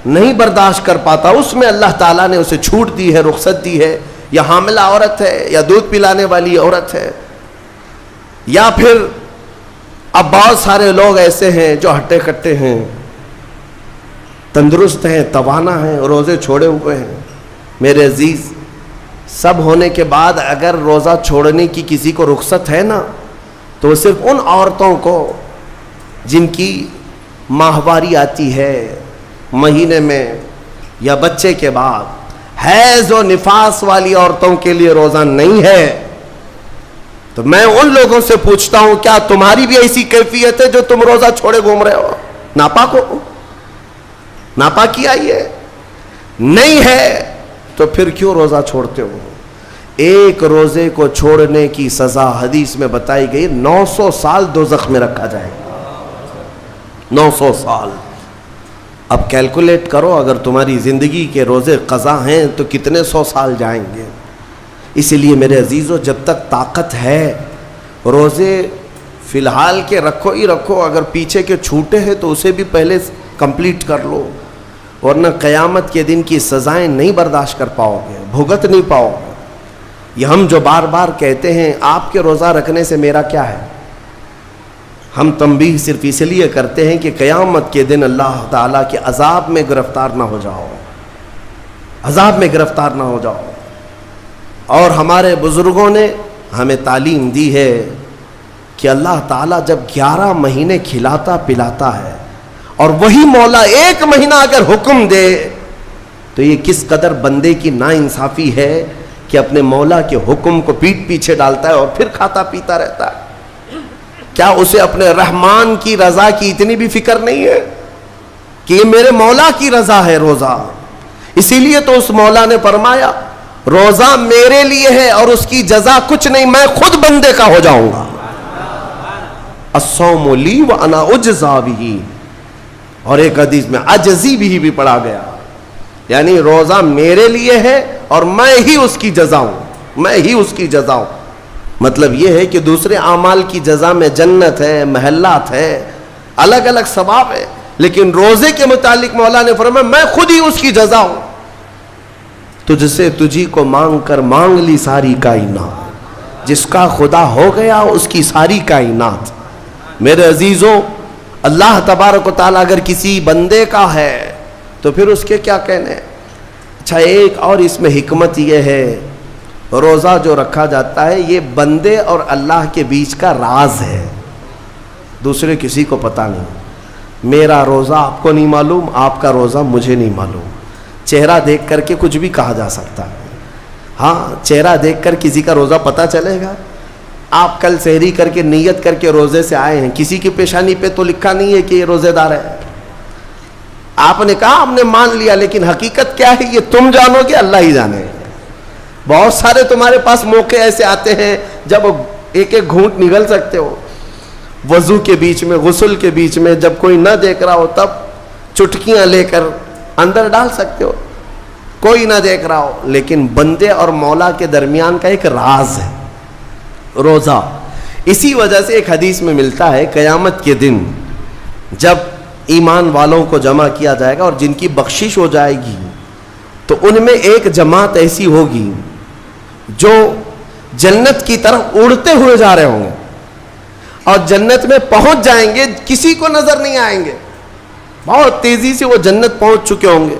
نہیں برداشت کر پاتا، اس میں اللہ تعالیٰ نے اسے چھوٹ دی ہے، رخصت دی ہے، یا حاملہ عورت ہے، یا دودھ پلانے والی عورت ہے، یا پھر اب بہت سارے لوگ ایسے ہیں جو ہٹے کٹے ہیں، تندرست ہیں، توانا ہیں، روزے چھوڑے ہوئے ہیں۔ میرے عزیز، سب ہونے کے بعد اگر روزہ چھوڑنے کی کسی کو رخصت ہے نا، تو وہ صرف ان عورتوں کو جن کی ماہواری آتی ہے مہینے میں یا بچے کے بعد، حیض و نفاس والی عورتوں کے لیے روزہ نہیں ہے۔ تو میں ان لوگوں سے پوچھتا ہوں، کیا تمہاری بھی ایسی کیفیت ہے جو تم روزہ چھوڑے گھوم رہے ہو؟ ناپاک ہو؟ ناپاکی آئی ہے؟ نہیں ہے تو پھر کیوں روزہ چھوڑتے ہو؟ ایک روزے کو چھوڑنے کی سزا حدیث میں بتائی گئی 900 سال دوزخ میں رکھا جائے گا۔ 900 سال۔ اب کیلکولیٹ کرو، اگر تمہاری زندگی کے روزے قضا ہیں تو کتنے 100 سال جائیں گے۔ اسی لیے میرے عزیزو، جب تک طاقت ہے روزے فی الحال کے رکھو ہی رکھو، اگر پیچھے کے چھوٹے ہیں تو اسے بھی پہلے کمپلیٹ کر لو، ورنہ قیامت کے دن کی سزائیں نہیں برداشت کر پاؤ گے، بھگت نہیں پاؤ گے۔ یہ ہم جو بار بار کہتے ہیں آپ کے روزہ رکھنے سے میرا کیا ہے، ہم تنبیہ صرف اس لیے کرتے ہیں کہ قیامت کے دن اللہ تعالیٰ کے عذاب میں گرفتار نہ ہو جاؤ، عذاب میں گرفتار نہ ہو جاؤ۔ اور ہمارے بزرگوں نے ہمیں تعلیم دی ہے کہ اللہ تعالیٰ جب 11 مہینے کھلاتا پلاتا ہے، اور وہی مولا 1 مہینہ اگر حکم دے تو یہ کس قدر بندے کی ناانصافی ہے کہ اپنے مولا کے حکم کو پیٹ پیچھے ڈالتا ہے اور پھر کھاتا پیتا رہتا ہے۔ کیا اسے اپنے رحمان کی رضا کی اتنی بھی فکر نہیں ہے کہ یہ میرے مولا کی رضا ہے روزہ؟ اسی لیے تو اس مولا نے فرمایا روزہ میرے لیے ہے اور اس کی جزا کچھ نہیں، میں خود بندے کا ہو جاؤں گا۔ الصوم لی وانا اجزا بہ، اور ایک حدیث میں عجزی بھی پڑھا گیا، یعنی روزہ میرے لیے ہے اور میں ہی اس کی جزا ہوں، میں ہی اس کی جزا ہوں۔ مطلب یہ ہے کہ دوسرے اعمال کی جزا میں جنت ہے، محلات ہے، الگ الگ ثواب ہے، لیکن روزے کے متعلق مولا نے فرمایا میں خود ہی اس کی جزا ہوں۔ تجھ سے تجھی کو مانگ کر مانگ لی ساری کائنات، جس کا خدا ہو گیا اس کی ساری کائنات۔ میرے عزیزوں، اللہ تبارک و تعالیٰ اگر کسی بندے کا ہے تو پھر اس کے کیا کہنے۔ اچھا، ایک اور اس میں حکمت یہ ہے، روزہ جو رکھا جاتا ہے یہ بندے اور اللہ کے بیچ کا راز ہے، دوسرے کسی کو پتہ نہیں۔ میرا روزہ آپ کو نہیں معلوم، آپ کا روزہ مجھے نہیں معلوم۔ چہرہ دیکھ کر کے کچھ بھی کہا جا سکتا ہے، ہاں چہرہ دیکھ کر کسی کا روزہ پتہ چلے گا۔ آپ کل سحری کر کے نیت کر کے روزے سے آئے ہیں، کسی کی پیشانی پہ تو لکھا نہیں ہے کہ یہ روزے دار ہے، آپ نے کہا ہم نے مان لیا، لیکن حقیقت کیا ہے یہ تم جانو گے، اللہ ہی جانے۔ بہت سارے تمہارے پاس موقع ایسے آتے ہیں جب ایک ایک گھونٹ نگل سکتے ہو، وضو کے بیچ میں، غسل کے بیچ میں، جب کوئی نہ دیکھ رہا ہو تب چٹکیاں لے کر اندر ڈال سکتے ہو، کوئی نہ دیکھ رہا ہو۔ لیکن بندے اور مولا کے درمیان کا ایک راز ہے روزہ۔ اسی وجہ سے ایک حدیث میں ملتا ہے قیامت کے دن جب ایمان والوں کو جمع کیا جائے گا اور جن کی بخشش ہو جائے گی تو ان میں ایک جماعت ایسی ہوگی جو جنت کی طرف اڑتے ہوئے جا رہے ہوں گے اور جنت میں پہنچ جائیں گے، کسی کو نظر نہیں آئیں گے، بہت تیزی سے وہ جنت پہنچ چکے ہوں گے۔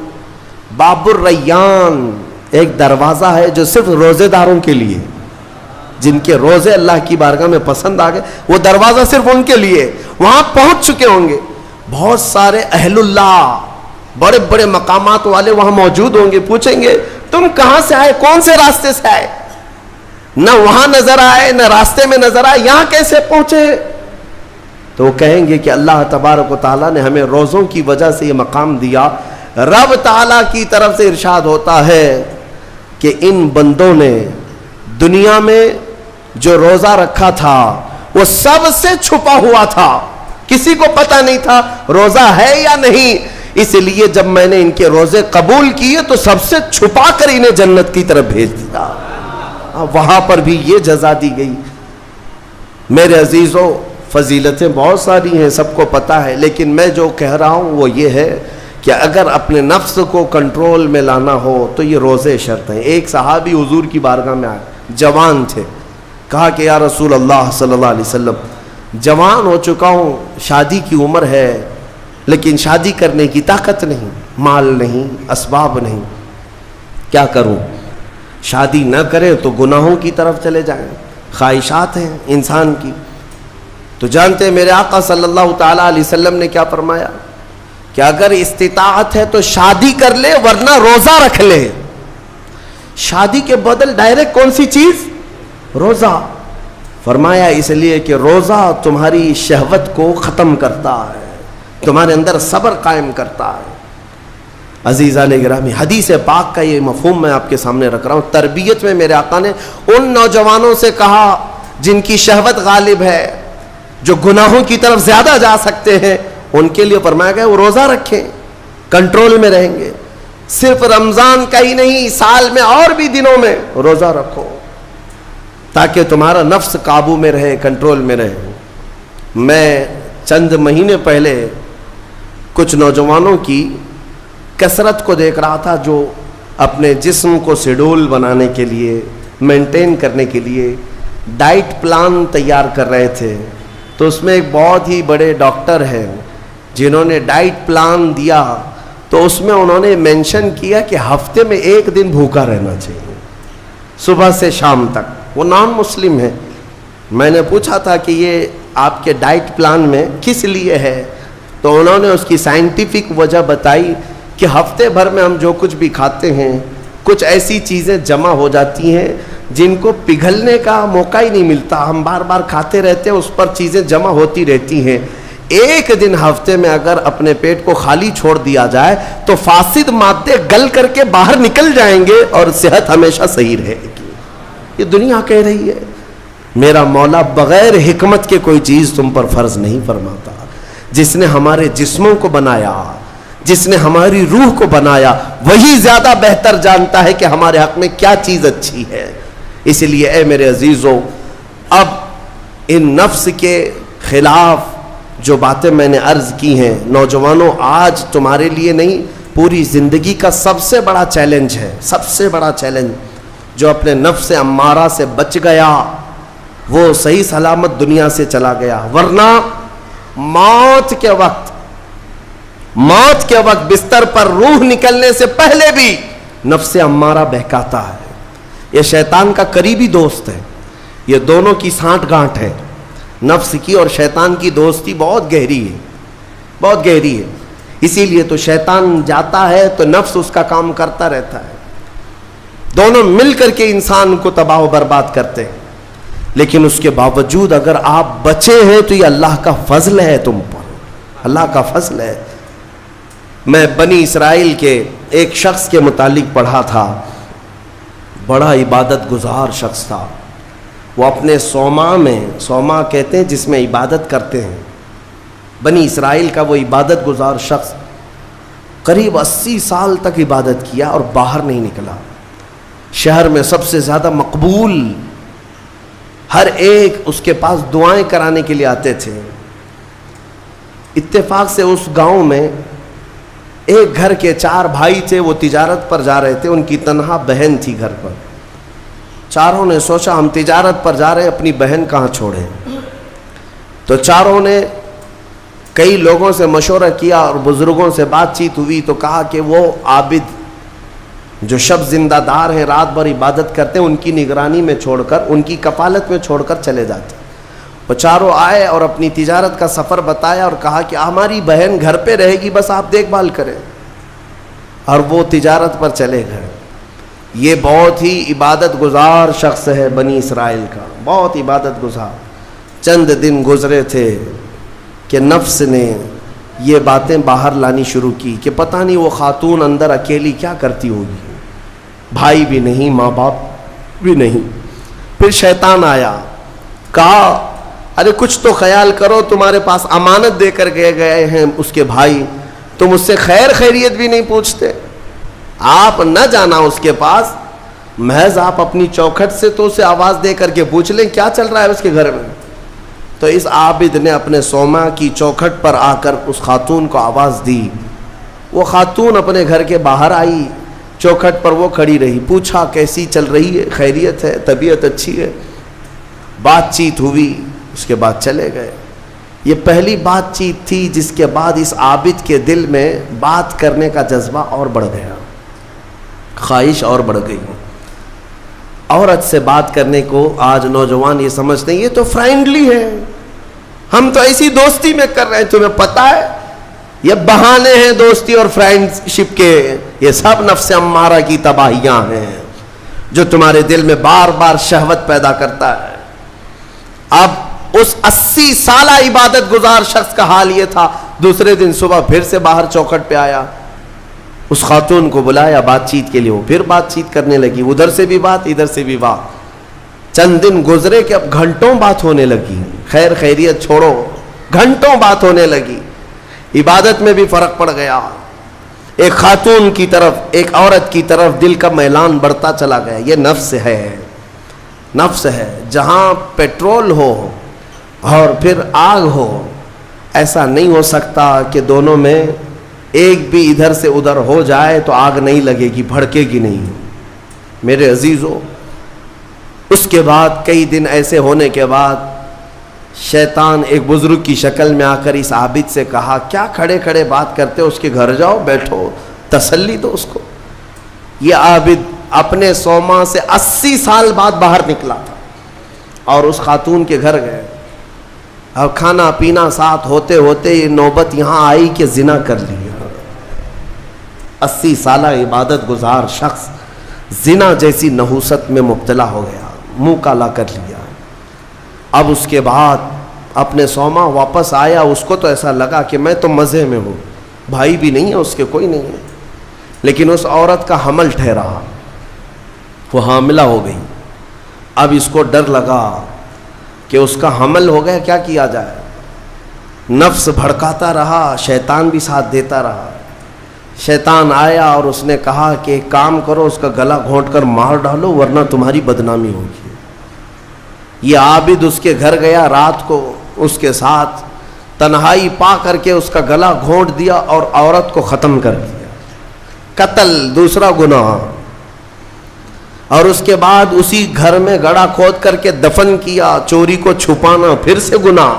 باب الریان ایک دروازہ ہے جو صرف روزے داروں کے لیے، جن کے روزے اللہ کی بارگاہ میں پسند آ گئے، وہ دروازہ صرف ان کے لیے، وہاں پہنچ چکے ہوں گے۔ بہت سارے اہل اللہ، بڑے بڑے مقامات والے وہاں موجود ہوں گے، پوچھیں گے تم کہاں سے آئے، کون سے راستے سے آئے؟ نہ وہاں نظر آئے نہ راستے میں نظر آئے، یہاں کیسے پہنچے؟ تو وہ کہیں گے کہ اللہ تبارک و تعالیٰ نے ہمیں روزوں کی وجہ سے یہ مقام دیا۔ رب تعالیٰ کی طرف سے ارشاد ہوتا ہے کہ ان بندوں نے دنیا میں جو روزہ رکھا تھا وہ سب سے چھپا ہوا تھا، کسی کو پتہ نہیں تھا روزہ ہے یا نہیں، اس لیے جب میں نے ان کے روزے قبول کیے تو سب سے چھپا کر انہیں جنت کی طرف بھیج دیا۔ وہاں پر بھی یہ جزا دی گئی۔ میرے عزیزوں، فضیلتیں بہت ساری ہیں، سب کو پتہ ہے، لیکن میں جو کہہ رہا ہوں وہ یہ ہے کہ اگر اپنے نفس کو کنٹرول میں لانا ہو تو یہ روزے شرط ہیں۔ ایک صحابی حضور کی بارگاہ میں آئے، جوان تھے، کہا کہ یا رسول اللہ صلی اللہ علیہ وسلم، جوان ہو چکا ہوں، شادی کی عمر ہے، لیکن شادی کرنے کی طاقت نہیں، مال نہیں، اسباب نہیں، کیا کروں؟ شادی نہ کرے تو گناہوں کی طرف چلے جائیں، خواہشات ہیں انسان کی۔ تو جانتے ہیں میرے آقا صلی اللہ تعالیٰ علیہ وسلم نے کیا فرمایا کہ اگر استطاعت ہے تو شادی کر لے ورنہ روزہ رکھ لے۔ شادی کے بدل ڈائریکٹ کون سی چیز؟ روزہ۔ فرمایا اس لیے کہ روزہ تمہاری شہوت کو ختم کرتا ہے، تمہارے اندر صبر قائم کرتا ہے۔ عزیزان گرامی، حدیث پاک کا یہ مفہوم میں آپ کے سامنے رکھ رہا ہوں۔ تربیت میں میرے آقا نے ان نوجوانوں سے کہا جن کی شہوت غالب ہے، جو گناہوں کی طرف زیادہ جا سکتے ہیں، ان کے لیے فرمایا گیا وہ روزہ رکھیں، کنٹرول میں رہیں گے۔ صرف رمضان کا ہی نہیں، سال میں اور بھی دنوں میں روزہ رکھو تاکہ تمہارا نفس قابو میں رہے، کنٹرول میں رہے۔ میں چند مہینے پہلے کچھ نوجوانوں کی کثرت کو دیکھ رہا تھا جو اپنے جسم کو شیڈول بنانے کے لیے، مینٹین کرنے کے لیے ڈائٹ پلان تیار کر رہے تھے۔ تو اس میں ایک بہت ہی بڑے ڈاکٹر ہیں جنہوں نے ڈائٹ پلان دیا، تو اس میں انہوں نے مینشن کیا کہ ہفتے میں ایک دن بھوکا رہنا چاہیے، صبح سے شام تک۔ وہ نان مسلم ہے۔ میں نے پوچھا تھا کہ یہ آپ کے ڈائٹ پلان میں کس لیے ہے؟ تو انہوں نے اس کی سائنٹیفک وجہ بتائی کہ ہفتے بھر میں ہم جو کچھ بھی کھاتے ہیں، کچھ ایسی چیزیں جمع ہو جاتی ہیں جن کو پگھلنے کا موقع ہی نہیں ملتا، ہم بار بار کھاتے رہتے ہیں، اس پر چیزیں جمع ہوتی رہتی ہیں۔ ایک دن ہفتے میں اگر اپنے پیٹ کو خالی چھوڑ دیا جائے تو فاسد مادے گل کر کے باہر نکل جائیں گے اور صحت ہمیشہ صحیح رہے گی۔ یہ دنیا کہہ رہی ہے۔ میرا مولا بغیر حکمت کے کوئی چیز تم پر فرض نہیں فرماتا۔ جس نے ہمارے جسموں کو بنایا، جس نے ہماری روح کو بنایا، وہی زیادہ بہتر جانتا ہے کہ ہمارے حق میں کیا چیز اچھی ہے۔ اس لیے اے میرے عزیزوں، اب ان نفس کے خلاف جو باتیں میں نے عرض کی ہیں، نوجوانوں، آج تمہارے لیے نہیں، پوری زندگی کا سب سے بڑا چیلنج ہے، سب سے بڑا چیلنج۔ جو اپنے نفس امارہ سے بچ گیا وہ صحیح سلامت دنیا سے چلا گیا، ورنہ موت کے وقت بستر پر روح نکلنے سے پہلے بھی نفس امارہ بہکاتا ہے۔ یہ شیطان کا قریبی دوست ہے، یہ دونوں کی سانٹھ گانٹھ ہے۔ نفس کی اور شیطان کی دوستی بہت گہری ہے، بہت گہری ہے۔ اسی لیے تو شیطان جاتا ہے تو نفس اس کا کام کرتا رہتا ہے، دونوں مل کر کے انسان کو تباہ و برباد کرتے ہیں۔ لیکن اس کے باوجود اگر آپ بچے ہیں تو یہ اللہ کا فضل ہے تم پر، اللہ کا فضل ہے۔ میں بنی اسرائیل کے ایک شخص کے متعلق پڑھا تھا، بڑا عبادت گزار شخص تھا۔ وہ اپنے صومعہ کہتے ہیں جس میں عبادت کرتے ہیں، بنی اسرائیل کا وہ عبادت گزار شخص قریب 80 سال تک عبادت کیا اور باہر نہیں نکلا۔ شہر میں سب سے زیادہ مقبول، ہر ایک اس کے پاس دعائیں کرانے کے لیے آتے تھے۔ اتفاق سے اس گاؤں میں ایک گھر کے 4 بھائی تھے، وہ تجارت پر جا رہے تھے، ان کی تنہا بہن تھی گھر پر۔ چاروں نے سوچا ہم تجارت پر جا رہے ہیں، اپنی بہن کہاں چھوڑیں؟ تو چاروں نے کئی لوگوں سے مشورہ کیا اور بزرگوں سے بات چیت ہوئی تو کہا کہ وہ عابد جو شب زندہ دار ہیں، رات بھر عبادت کرتے ہیں، ان کی نگرانی میں چھوڑ کر، ان کی کفالت میں چھوڑ کر چلے جاتے۔ وہ چاروں آئے اور اپنی تجارت کا سفر بتایا اور کہا کہ ہماری بہن گھر پہ رہے گی، بس آپ دیکھ بھال کریں، اور وہ تجارت پر چلے گئے۔ یہ بہت ہی عبادت گزار شخص ہے بنی اسرائیل کا، بہت عبادت گزار۔ چند دن گزرے تھے کہ نفس نے یہ باتیں باہر لانی شروع کی کہ پتہ نہیں وہ خاتون اندر اکیلی کیا کرتی ہوگی، بھائی بھی نہیں، ماں باپ بھی نہیں۔ پھر شیطان آیا، کہا ارے کچھ تو خیال کرو، تمہارے پاس امانت دے کر گئے ہیں اس کے بھائی، تم اس سے خیر خیریت بھی نہیں پوچھتے۔ آپ نہ جانا اس کے پاس، محض آپ اپنی چوکھٹ سے تو اسے آواز دے کر کے پوچھ لیں کیا چل رہا ہے اس کے گھر میں۔ تو اس عابد نے اپنے سوما کی چوکھٹ پر آ کر اس خاتون کو آواز دی۔ وہ خاتون اپنے گھر کے باہر آئی، چوکھٹ پر وہ کھڑی رہی، پوچھا کیسی چل رہی ہے، خیریت ہے، طبیعت اچھی ہے، بات چیت ہوئی، اس کے بعد چلے گئے۔ یہ پہلی بات چیت تھی جس کے بعد اس عابد کے دل میں بات کرنے کا جذبہ اور بڑھ گیا، خواہش اور بڑھ گئی۔ عورت سے بات کرنے کو آج نوجوان یہ سمجھتے ہیں یہ تو فرینڈلی ہے، ہم تو ایسی دوستی میں کر رہے ہیں، تمہیں پتہ ہے یہ بہانے ہیں دوستی اور فرینڈ شپ کے، یہ سب نفس امارہ کی تباہیاں ہیں جو تمہارے دل میں بار بار شہوت پیدا کرتا ہے۔ اب اس 80 سالہ عبادت گزار شخص کا حال یہ تھا، دوسرے دن صبح پھر سے باہر چوکھٹ پہ آیا، اس خاتون کو بلایا بات چیت کے لیے، وہ پھر بات چیت کرنے لگی، ادھر سے بھی بات ادھر سے بھی بات۔ چند دن گزرے کہ اب گھنٹوں بات ہونے لگی، خیر خیریت چھوڑو، گھنٹوں بات ہونے لگی، عبادت میں بھی فرق پڑ گیا۔ ایک خاتون کی طرف، ایک عورت کی طرف دل کا میلان بڑھتا چلا گیا۔ یہ نفس ہے، نفس ہے، جہاں پیٹرول ہو اور پھر آگ ہو، ایسا نہیں ہو سکتا کہ دونوں میں ایک بھی ادھر سے ادھر ہو جائے تو آگ نہیں لگے گی، بھڑکے گی نہیں۔ میرے عزیزو، اس کے بعد کئی دن ایسے ہونے کے بعد شیطان ایک بزرگ کی شکل میں آ کر اس عابد سے کہا کیا کھڑے کھڑے بات کرتے ہو، اس کے گھر جاؤ، بیٹھو، تسلی دو اس کو۔ یہ عابد اپنے سوما سے 80 سال بعد باہر نکلا تھا اور اس خاتون کے گھر گئے، اور کھانا پینا ساتھ ہوتے ہوتے یہ نوبت یہاں آئی کہ زنا کر لیا۔ 80 سالہ عبادت گزار شخص زنا جیسی نحوست میں مبتلا ہو گیا، منہ کالا کر لیا۔ اب اس کے بعد اپنے سوما واپس آیا، اس کو تو ایسا لگا کہ میں تو مزے میں ہوں، بھائی بھی نہیں ہے اس کے، کوئی نہیں ہے، لیکن اس عورت کا حمل ٹھہرا، وہ حاملہ ہو گئی۔ اب اس کو ڈر لگا کہ اس کا حمل ہو گیا، کیا کیا جائے؟ نفس بھڑکاتا رہا، شیطان بھی ساتھ دیتا رہا۔ شیطان آیا اور اس نے کہا کہ ایک کام کرو، اس کا گلا گھونٹ کر مار ڈالو ورنہ تمہاری بدنامی ہوگی۔ یہ عابد اس کے گھر گیا، رات کو اس کے ساتھ تنہائی پا کر کے اس کا گلا گھونٹ دیا اور عورت کو ختم کر دیا۔ قتل دوسرا گناہ، اور اس کے بعد اسی گھر میں گڑھا کھود کر کے دفن کیا۔ چوری کو چھپانا پھر سے گناہ،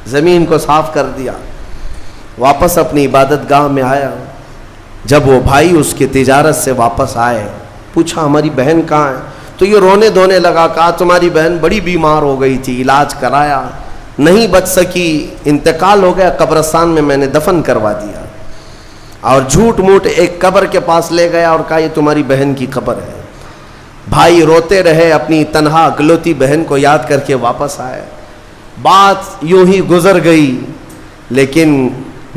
زمین کو صاف کر دیا۔ واپس اپنی عبادت گاہ میں آیا، جب وہ بھائی اس کی تجارت سے واپس آئے، پوچھا ہماری بہن کہاں ہے؟ تو یہ رونے دھونے لگا، کہا تمہاری بہن بڑی بیمار ہو گئی تھی، علاج کرایا، نہیں بچ سکی، انتقال ہو گیا، قبرستان میں نے دفن کروا دیا، اور جھوٹ موٹ ایک قبر کے پاس لے گیا اور کہا یہ تمہاری بہن کی قبر ہے۔ بھائی روتے رہے، اپنی تنہا اکلوتی بہن کو یاد کر کے واپس آئے۔ بات یوں ہی گزر گئی، لیکن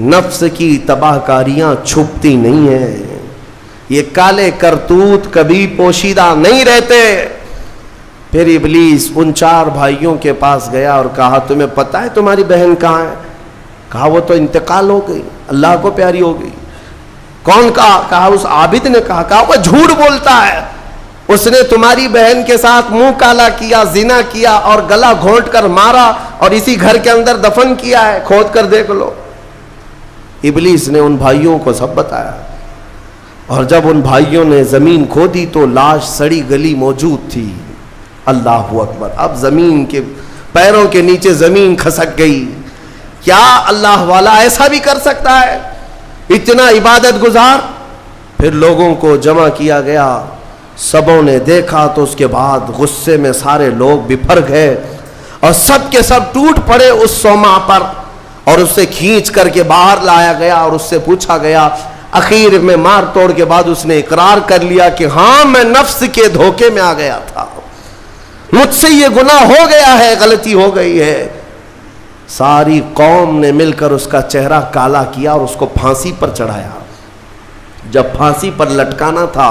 نفس کی تباہ کاریاں چھپتی نہیں ہیں، یہ کالے کرتوت کبھی پوشیدہ نہیں رہتے۔ پھر ابلیس ان 4 بھائیوں کے پاس گیا اور کہا تمہیں پتہ ہے تمہاری بہن کہاں ہے؟ کہا وہ تو انتقال ہو گئی، اللہ کو پیاری ہو گئی۔ کون کہا؟ کہا اس عابد نے کہا۔ کہا وہ جھوٹ بولتا ہے، اس نے تمہاری بہن کے ساتھ منہ کالا کیا، زنا کیا اور گلا گھونٹ کر مارا اور اسی گھر کے اندر دفن کیا ہے، کھود کر دیکھ لو۔ ابلیس نے ان بھائیوں کو سب بتایا، اور جب ان بھائیوں نے زمین کھودی تو لاش سڑی گلی موجود تھی۔ اللہ اکبر! اب زمین کے پیروں کے نیچے زمین کھسک گئی۔ کیا اللہ والا ایسا بھی کر سکتا ہے؟ اتنا عبادت گزار۔ پھر لوگوں کو جمع کیا گیا، سبوں نے دیکھا تو اس کے بعد غصے میں سارے لوگ بپھر گئے اور سب کے سب ٹوٹ پڑے اس سوما پر، اور اسے کھینچ کر کے باہر لایا گیا اور اس سے پوچھا گیا۔ اخیر میں مار توڑ کے بعد اس نے اقرار کر لیا کہ ہاں میں نفس کے دھوکے میں آ گیا تھا، مجھ سے یہ گناہ ہو گیا ہے، غلطی ہو گئی ہے۔ ساری قوم نے مل کر اس کا چہرہ کالا کیا اور اس کو پھانسی پر چڑھایا۔ جب پھانسی پر لٹکانا تھا